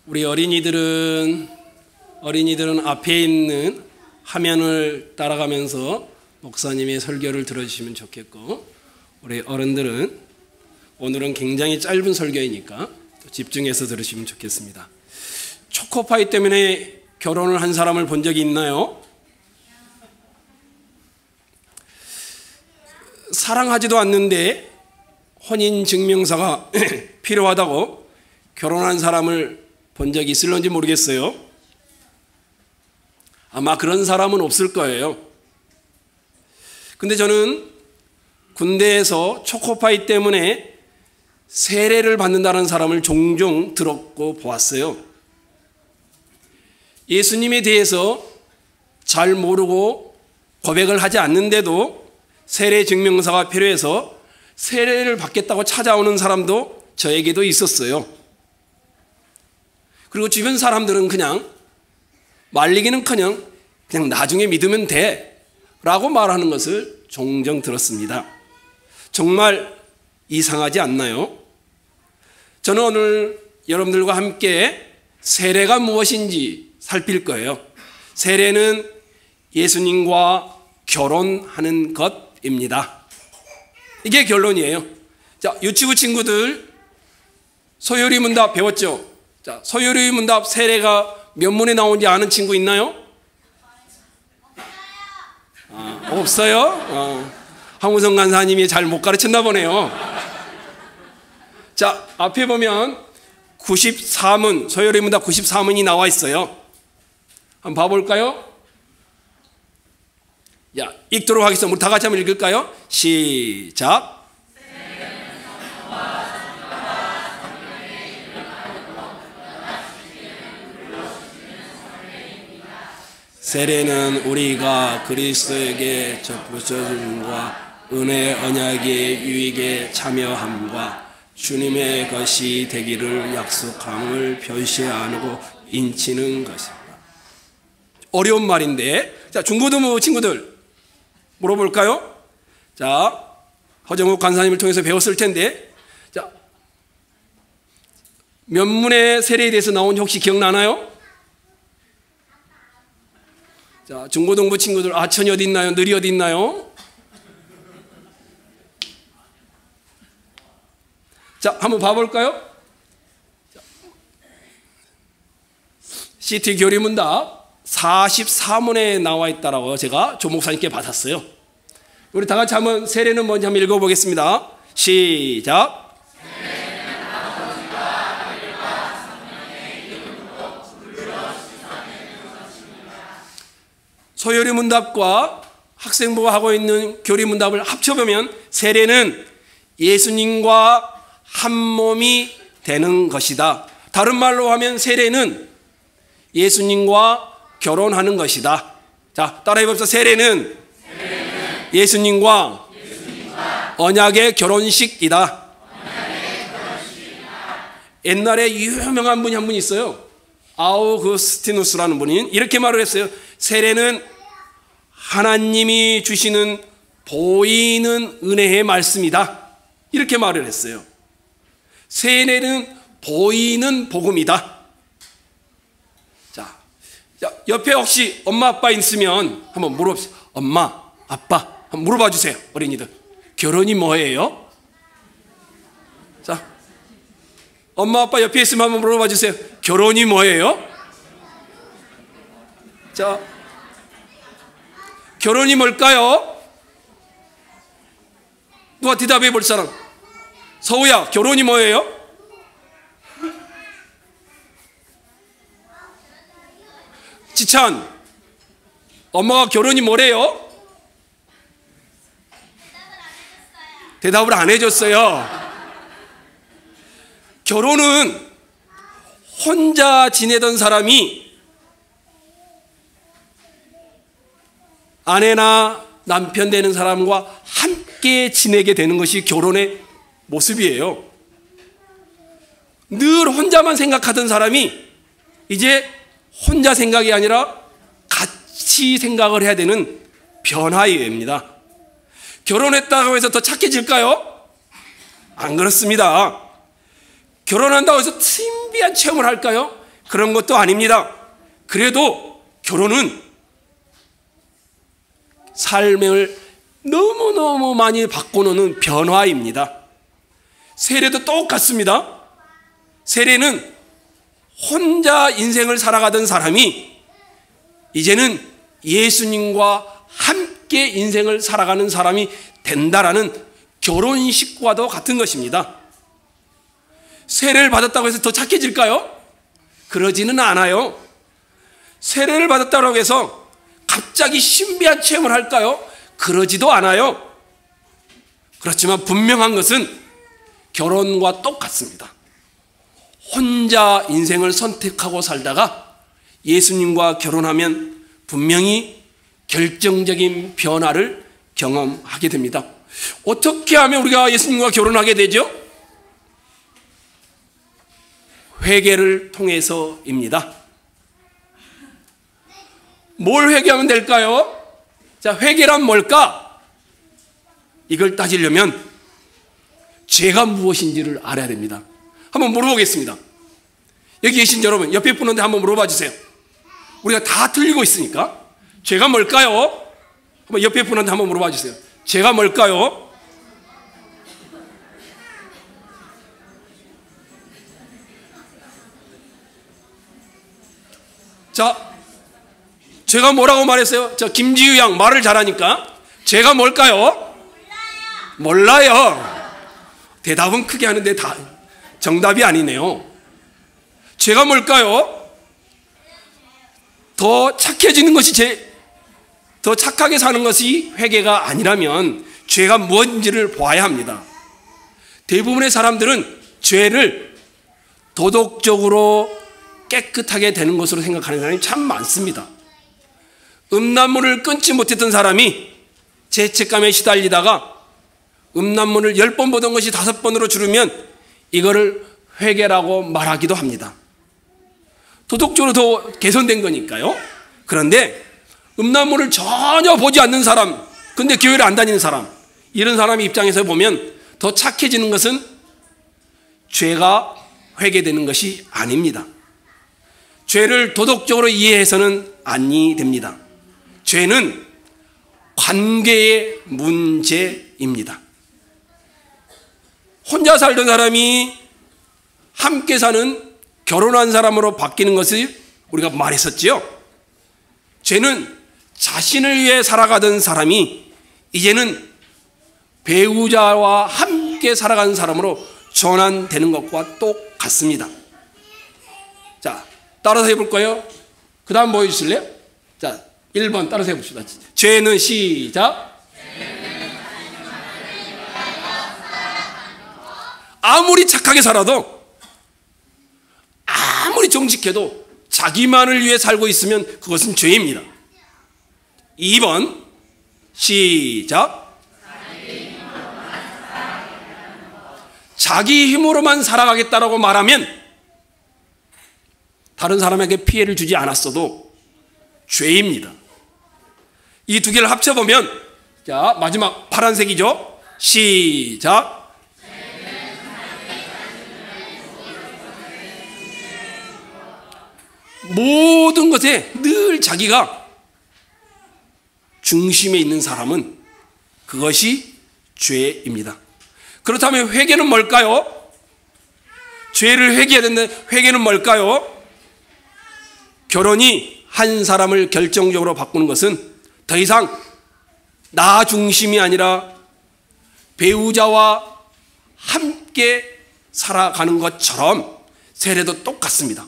우리 어린이들은 앞에 있는 화면을 따라가면서 목사님의 설교를 들어주시면 좋겠고, 우리 어른들은 오늘은 굉장히 짧은 설교이니까 또 집중해서 들으시면 좋겠습니다. 초코파이 때문에 결혼을 한 사람을 본 적이 있나요? 사랑하지도 않는데 혼인증명서가 필요하다고 결혼한 사람을 본 적이 있을런지 모르겠어요. 아마 그런 사람은 없을 거예요. 근데 저는 군대에서 초코파이 때문에 세례를 받는다는 사람을 종종 들었고 보았어요. 예수님에 대해서 잘 모르고 고백을 하지 않는데도 세례 증명서가 필요해서 세례를 받겠다고 찾아오는 사람도 저에게도 있었어요. 그리고 주변 사람들은 그냥 말리기는커녕 그냥 나중에 믿으면 돼 라고 말하는 것을 종종 들었습니다. 정말 이상하지 않나요? 저는 오늘 여러분들과 함께 세례가 무엇인지 살필 거예요. 세례는 예수님과 결혼하는 것입니다. 이게 결론이에요. 자, 유치부 친구들 소요리 문답 배웠죠? 자, 소요리 문답 세례가 몇 문에 나오는지 아는 친구 있나요? 없어요? 황우성 간사님이 잘 못 가르쳤나 보네요. 자, 앞에 보면 94문, 소요리 문답 94문이 나와 있어요. 한번 봐볼까요? 야, 읽도록 하겠습니다. 우리 다 같이 한번 읽을까요? 시작. 세례는 우리가 그리스도에게 접붙여줌과 은혜 언약의 유익에 참여함과 주님의 것이 되기를 약속함을 표시하고 인치는 것입니다. 어려운 말인데, 자, 중고등부 친구들 물어볼까요? 자, 허정욱 간사님을 통해서 배웠을 텐데, 자, 몇 문의 세례에 대해서 나온지 혹시 기억나나요? 자, 중고등부 친구들, 아천이 어디 있나요? 늘이 어디 있나요? 자, 한번 봐볼까요? CT 교리문답 44문에 나와 있다라고 제가 조 목사님께 받았어요. 우리 다 같이 한번 세례는 뭔지 한번 읽어보겠습니다. 시작. 소요리 문답과 학생부가 하고 있는 교리 문답을 합쳐보면 세례는 예수님과 한 몸이 되는 것이다. 다른 말로 하면 세례는 예수님과 결혼하는 것이다. 자, 따라해봅시다. 세례는 예수님과 언약의 결혼식이다. 옛날에 유명한 분이 한 분 있어요. 아우구스티누스라는 분이 이렇게 말을 했어요. 세례는 하나님이 주시는 보이는 은혜의 말씀이다. 이렇게 말을 했어요. 세례는 보이는 복음이다. 자, 옆에 혹시 엄마 아빠 있으면 한번 물어봅시다. 엄마, 아빠 한번 물어봐 주세요. 어린이들, 결혼이 뭐예요? 자, 엄마 아빠 옆에 있으면 한번 물어봐 주세요. 결혼이 뭐예요? 자, 결혼이 뭘까요? 누가 대답해 볼 사람? 서우야, 결혼이 뭐예요? 지찬, 엄마가 결혼이 뭐래요? 대답을 안 해줬어요. 결혼은 혼자 지내던 사람이 아내나 남편 되는 사람과 함께 지내게 되는 것이 결혼의 모습이에요. 늘 혼자만 생각하던 사람이 이제 혼자 생각이 아니라 같이 생각을 해야 되는 변화입니다. 결혼했다고 해서 더 착해질까요? 안 그렇습니다. 결혼한다고 해서 신비한 체험을 할까요? 그런 것도 아닙니다. 그래도 결혼은 삶을 너무너무 많이 바꿔놓는 변화입니다. 세례도 똑같습니다. 세례는 혼자 인생을 살아가던 사람이 이제는 예수님과 함께 인생을 살아가는 사람이 된다라는 결혼식과도 같은 것입니다. 세례를 받았다고 해서 더 착해질까요? 그러지는 않아요. 세례를 받았다고 해서 갑자기 신비한 체험을 할까요? 그러지도 않아요. 그렇지만 분명한 것은 결혼과 똑같습니다. 혼자 인생을 선택하고 살다가 예수님과 결혼하면 분명히 결정적인 변화를 경험하게 됩니다. 어떻게 하면 우리가 예수님과 결혼하게 되죠? 회개를 통해서입니다. 뭘 회개하면 될까요? 자, 회개란 뭘까? 이걸 따지려면 죄가 무엇인지를 알아야 됩니다. 한번 물어보겠습니다. 여기 계신 여러분, 옆에 분한테 한번 물어봐 주세요. 우리가 다 틀리고 있으니까. 죄가 뭘까요? 한번 옆에 분한테 한번 물어봐 주세요. 죄가 뭘까요? 자, 제가 뭐라고 말했어요? 저 김지유 양 말을 잘하니까. 죄가 뭘까요? 몰라요. 대답은 크게 하는데 다 정답이 아니네요. 죄가 뭘까요? 더 착해지는 것이 더 착하게 사는 것이 회개가 아니라면 죄가 무엇인지를 보아야 합니다. 대부분의 사람들은 죄를 도덕적으로 깨끗하게 되는 것으로 생각하는 사람이 참 많습니다. 음란물을 끊지 못했던 사람이 죄책감에 시달리다가 음란물을 10번 보던 것이 5번으로 줄으면 이거를 회개라고 말하기도 합니다. 도덕적으로 더 개선된 거니까요. 그런데 음란물을 전혀 보지 않는 사람, 근데 교회를 안 다니는 사람, 이런 사람의 입장에서 보면 더 착해지는 것은 죄가 회개되는 것이 아닙니다. 죄를 도덕적으로 이해해서는 아니 됩니다. 죄는 관계의 문제입니다. 혼자 살던 사람이 함께 사는 결혼한 사람으로 바뀌는 것을 우리가 말했었지요. 죄는 자신을 위해 살아가던 사람이 이제는 배우자와 함께 살아가는 사람으로 전환되는 것과 똑같습니다. 자, 따라서 해볼 거예요. 그 다음 보여주실래요? 자, 1번 따라서 해봅시다. 죄는 시작. 아무리 착하게 살아도, 아무리 정직해도 자기만을 위해 살고 있으면 그것은 죄입니다. 2번 시작. 자기 힘으로만 살아가겠다라고 말하면 다른 사람에게 피해를 주지 않았어도 죄입니다. 이 두 개를 합쳐보면, 자, 마지막 파란색이죠. 시작. 모든 것에 늘 자기가 중심에 있는 사람은 그것이 죄입니다. 그렇다면 회개는 뭘까요? 죄를 회개해야 되는데 회개는 뭘까요? 결혼이 한 사람을 결정적으로 바꾸는 것은 더 이상 나 중심이 아니라 배우자와 함께 살아가는 것처럼 세례도 똑같습니다.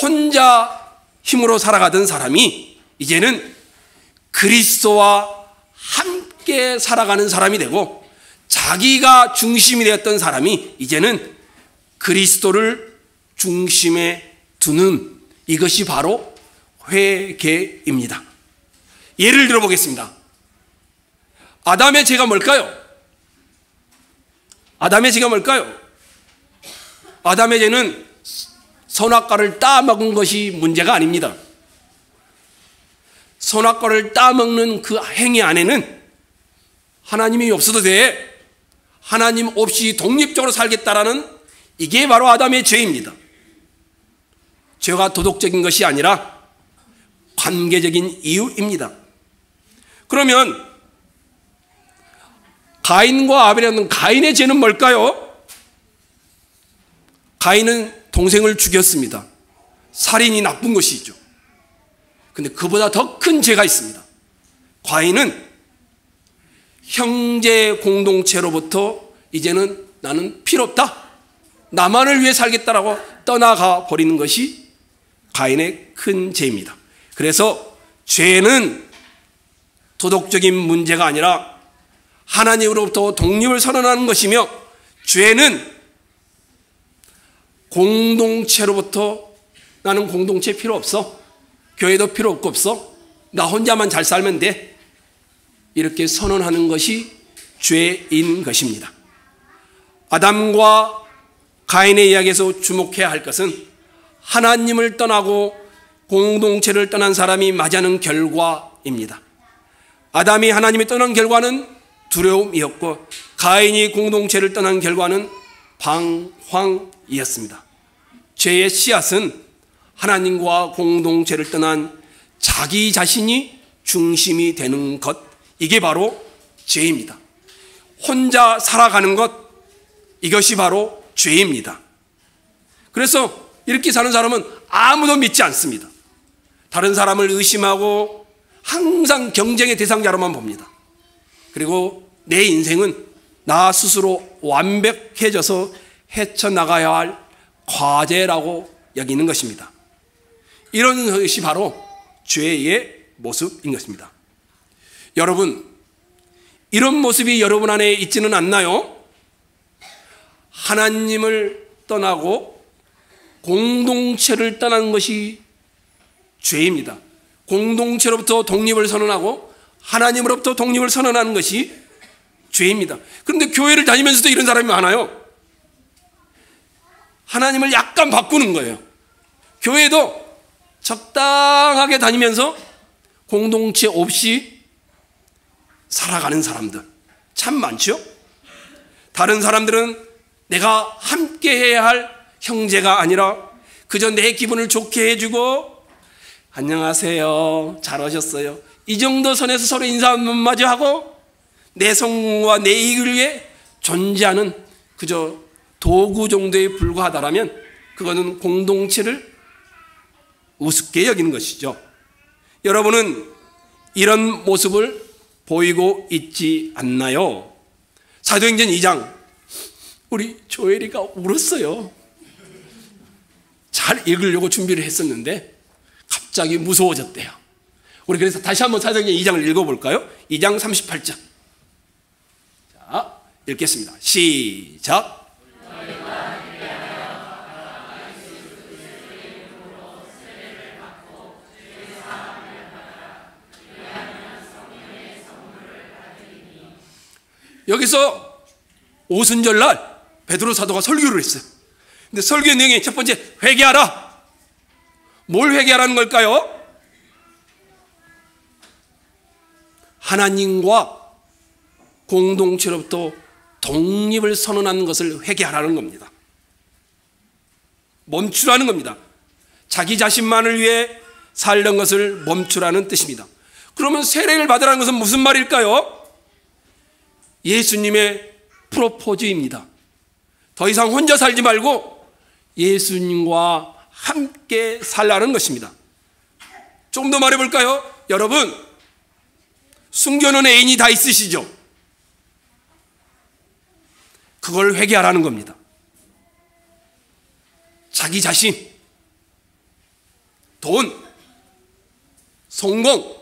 혼자 힘으로 살아가던 사람이 이제는 그리스도와 함께 살아가는 사람이 되고, 자기가 중심이 되었던 사람이 이제는 그리스도를 중심에 두는, 이것이 바로 회개입니다. 예를 들어 보겠습니다. 아담의 죄가 뭘까요? 아담의 죄가 뭘까요? 아담의 죄는 선악과를 따먹은 것이 문제가 아닙니다. 선악과를 따먹는 그 행위 안에는 하나님이 없어도 돼, 하나님 없이 독립적으로 살겠다라는, 이게 바로 아담의 죄입니다. 죄가 도덕적인 것이 아니라 관계적인 이유입니다. 그러면 가인과 아벨이라는 가인의 죄는 뭘까요? 가인은 동생을 죽였습니다. 살인이 나쁜 것이죠. 근데 그보다 더 큰 죄가 있습니다. 가인은 형제 공동체로부터 이제는 나는 필요 없다, 나만을 위해 살겠다라고 떠나가 버리는 것이 가인의 큰 죄입니다. 그래서 죄는 도덕적인 문제가 아니라 하나님으로부터 독립을 선언하는 것이며, 죄는 공동체로부터 나는 공동체 필요 없어, 교회도 필요 없어, 나 혼자만 잘 살면 돼, 이렇게 선언하는 것이 죄인 것입니다. 아담과 가인의 이야기에서 주목해야 할 것은 하나님을 떠나고 공동체를 떠난 사람이 맞이하는 결과입니다. 아담이 하나님을 떠난 결과는 두려움이었고, 가인이 공동체를 떠난 결과는 방황이었습니다. 죄의 씨앗은 하나님과 공동체를 떠난 자기 자신이 중심이 되는 것, 이게 바로 죄입니다. 혼자 살아가는 것, 이것이 바로 죄입니다. 그래서 이렇게 사는 사람은 아무도 믿지 않습니다. 다른 사람을 의심하고 항상 경쟁의 대상자로만 봅니다. 그리고 내 인생은 나 스스로 완벽해져서 헤쳐나가야 할 과제라고 여기는 것입니다. 이런 것이 바로 죄의 모습인 것입니다. 여러분, 이런 모습이 여러분 안에 있지는 않나요? 하나님을 떠나고 공동체를 떠나는 것이 죄입니다. 공동체로부터 독립을 선언하고 하나님으로부터 독립을 선언하는 것이 죄입니다. 그런데 교회를 다니면서도 이런 사람이 많아요. 하나님을 약간 바꾸는 거예요. 교회도 적당하게 다니면서 공동체 없이 살아가는 사람들 참 많죠. 다른 사람들은 내가 함께 해야 할 형제가 아니라 그저 내 기분을 좋게 해주고 안녕하세요, 잘 오셨어요, 이 정도 선에서 서로 인사 한마디 하고 내 성공과 내 이익을 위해 존재하는 그저 도구 정도에 불과하다라면 그거는 공동체를 우습게 여기는 것이죠. 여러분은 이런 모습을 보이고 있지 않나요? 사도행전 2장, 우리 조엘이가 울었어요. 잘 읽으려고 준비를 했었는데 갑자기 무서워졌대요. 우리 그래서 다시 한번 사도행전 2장을 읽어볼까요? 2장 38절. 자, 읽겠습니다. 시작. 여기서 오순절날 베드로 사도가 설교를 했어요. 근데 설교의 내용이 첫 번째, 회개하라. 뭘 회개하라는 걸까요? 하나님과 공동체로부터 독립을 선언하는 것을 회개하라는 겁니다. 멈추라는 겁니다. 자기 자신만을 위해 살던 것을 멈추라는 뜻입니다. 그러면 세례를 받으라는 것은 무슨 말일까요? 예수님의 프로포즈입니다. 더 이상 혼자 살지 말고 예수님과 함께 살라는 것입니다. 좀 더 말해볼까요? 여러분, 숨겨놓은 애인이 다 있으시죠? 그걸 회개하라는 겁니다. 자기 자신, 돈, 성공,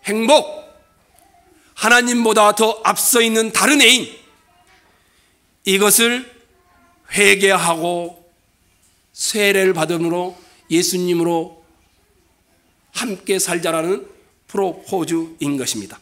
행복, 하나님보다 더 앞서 있는 다른 애인, 이것을 회개하고 세례를 받음으로 예수님으로 함께 살자라는 프로포즈인 것입니다.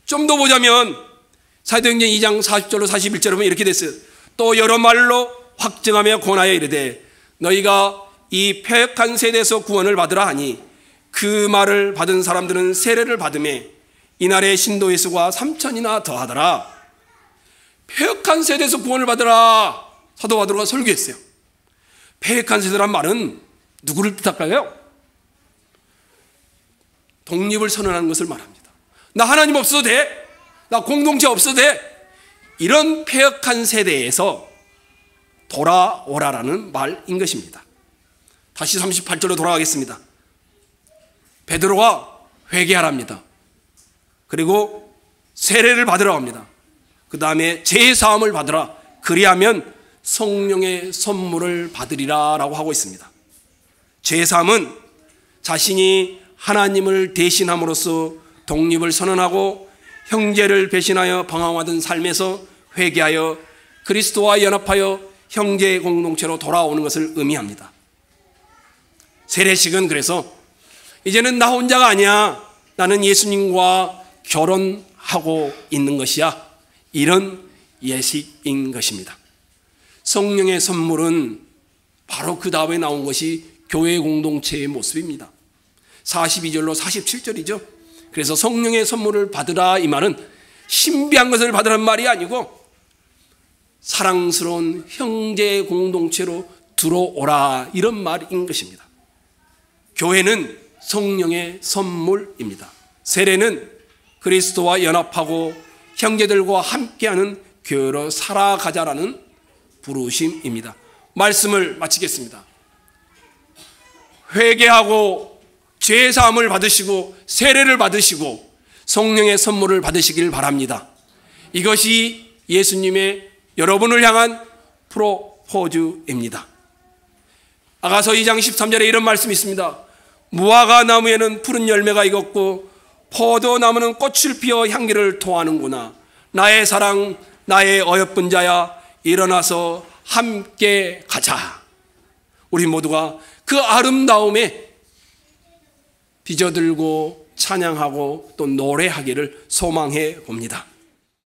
좀 더 보자면 사도행전 2장 40절로 41절에 보면 이렇게 됐어요. 또 여러 말로 확증하며 권하여 이르되 너희가 이 패역한 세대에서 구원을 받으라 하니 그 말을 받은 사람들은 세례를 받음에 이날에 신도 예수가 3,000이나 더하더라. 패역한 세대에서 구원을 받으라, 사도 바도로가 설교했어요. 폐역한 세대란 말은 누구를 뜻할까요? 독립을 선언하는 것을 말합니다. 나 하나님 없어도 돼. 나 공동체 없어도 돼. 이런 폐역한 세대에서 돌아오라라는 말인 것입니다. 다시 38절로 돌아가겠습니다. 베드로가 회개하랍니다. 그리고 세례를 받으라고 합니다. 그 다음에 제사함을 받으라. 그리하면 성령의 선물을 받으리라 라고 하고 있습니다. 제사함은 자신이 하나님을 대신함으로써 독립을 선언하고 형제를 배신하여 방황하던 삶에서 회개하여 그리스도와 연합하여 형제 공동체로 돌아오는 것을 의미합니다. 세례식은 그래서 이제는 나 혼자가 아니야. 나는 예수님과 결혼하고 있는 것이야. 이런 예식인 것입니다. 성령의 선물은 바로 그 다음에 나온 것이 교회 공동체의 모습입니다. 42절로 47절이죠. 그래서 성령의 선물을 받으라 이 말은 신비한 것을 받으라는 말이 아니고 사랑스러운 형제 공동체로 들어오라 이런 말인 것입니다. 교회는 성령의 선물입니다. 세례는 그리스도와 연합하고 형제들과 함께하는 교회로 살아가자라는 부르심입니다. 말씀을 마치겠습니다. 회개하고 죄사함을 받으시고 세례를 받으시고 성령의 선물을 받으시길 바랍니다. 이것이 예수님의 여러분을 향한 프로포즈입니다. 아가서 2장 13절에 이런 말씀이 있습니다. 무화과 나무에는 푸른 열매가 익었고 포도나무는 꽃을 피워 향기를 토하는구나. 나의 사랑, 나의 어여쁜 자야, 일어나서 함께 가자. 우리 모두가 그 아름다움에 빚어들고 찬양하고 또 노래하기를 소망해 봅니다.